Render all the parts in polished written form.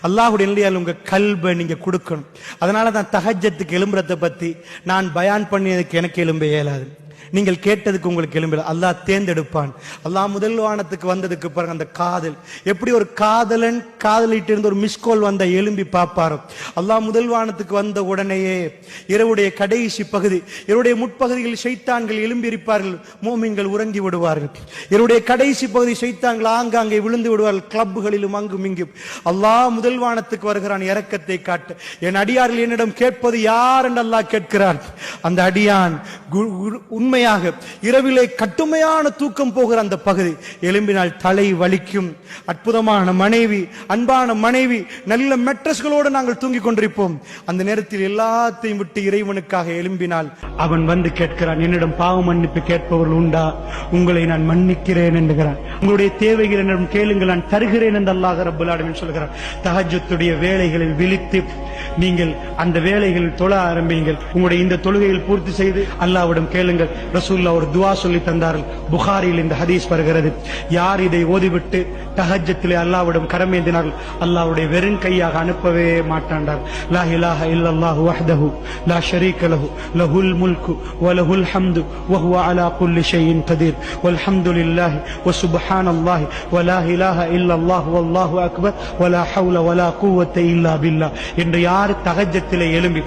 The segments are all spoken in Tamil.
அல்லாஹ்வுடைய நிலையால் உங்க கல்பை நீங்க கொடுக்கணும். அதனாலதான் தஹஜ்ஜத்துக்கு எழும்புறத பத்தி நான் பயான் பண்ணியதுக்கு எனக்கு எழும்ப இயலாது. நீங்கள் கேட்டதுக்கு உங்களுக்கு எழும்பல. அல்லாஹ் தேர்ந்தெடுப்பான். அல்லாஹ் முதல் வானத்துக்கு வந்ததுக்கு பிறகு அந்த காதல் எப்படி ஒரு காதலன் காதலிட்டு இருந்து ஒரு மிஸ்கோல் வந்த எழும்பி பார்ப்பாரோ, அல்லாஹ் முதல் வானத்துக்கு வந்த உடனேயே இரவுடைய கடைசி பகுதி, இரவுடைய முற்பகுதியில் ஷைத்தான்கள் எழும்பி இருப்பார்கள், மோமின்கள் உறங்கி விடுவார்கள். இரவுடைய கடைசி பகுதி ஷைத்தான்கள் ஆங்காங்கே விழுந்து விடுவார்கள், கிளப்புகளிலும் அங்கும் இங்கும். அல்லாஹ் முதல் வானத்துக்கு வருகிறான் இரக்கத்தை காட்ட. என் அடியார்கள் என்னிடம் கேட்பது யார் என்று அல்லாஹ் கேட்கிறான். அந்த அடியான் உண்மை இரவிலே கட்டுமையான தூக்கம் போகிற அந்த பகுதி எழும்பினால் தலை வலிக்கும். அற்புதமான மனைவி, அன்பான மனைவி, நல்ல மெட்ரஸ்களோடு நாங்கள் தூங்கிக் கொண்டிருப்போம். அந்த நேரத்தில் எல்லாத்தையும் விட்டு இறைவனுக்காக எழும்பினால் அவன் வந்து கேட்கிறான், என்னிடம் பாவ மன்னிப்பு கேட்பவர்கள் உண்டா? உங்களை நான் மன்னிக்கிறேன் என்கிறான். உங்களுடைய தேவைகள் என்னிடம் கேளுங்கள், நான் தருகிறேன் என்று அல்லாஹ் ரப்பல் ஆலமீன் சொல்கிறான். தஹஜ்ஜுடைய வேளைகளில் விழித்து நீங்கள் அந்த வேளைகளில் தொழ ஆரம்பியுங்கள். உங்களுடைய இந்த தொழுகையில் பூர்த்தி செய்து அல்லாஹ்விடம் கேளுங்கள். ரசூலுல்லாஹ் ஒரு துஆ சொல்லி தந்தார்கள். புகாரியில் இந்த ஹதீஸ் வருகிறது. யார் இதை ஓதிவிட்டு தஹஜ்ஜத்திலே அல்லாஹ்விடம் கரமேந்தினார்கள், அல்லாஹ்வுடைய வெறும் கையாக அனுப்பவே மாட்டாண்டார். லா இலாஹ இல்லல்லாஹு வஹ்தஹு லா ஷரீக லஹு லஹுல் முல்கு வ லஹுல் ஹம்து வ ஹுவ அலா குல்லி ஷைஇன் கதீர் வல்ஹம்துலில்லாஹி வ சுப்ஹானல்லாஹி வ லா இலாஹ இல்லல்லாஹு வல்லாஹு அக்பர் வ லா ஹவ்ல வ லா குவத்த இல்லா பில்லாஹ் என்று யார் தஹஜ்ஜத்திலே எழும்பி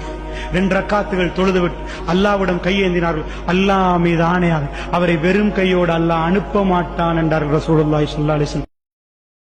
2 ரக்காத்துகள் தொழுதுவிட்டு அல்லாஹ்விடம் கையேந்தினார்கள், அல்லாஹ் மீது ஆணையாக அவரை வெறும் கையோடு அல்லாஹ் அனுப்ப மாட்டான் என்றார்கள் ரசூலுல்லாஹி ஸல்லல்லாஹு அலைஹி வஸல்லம்.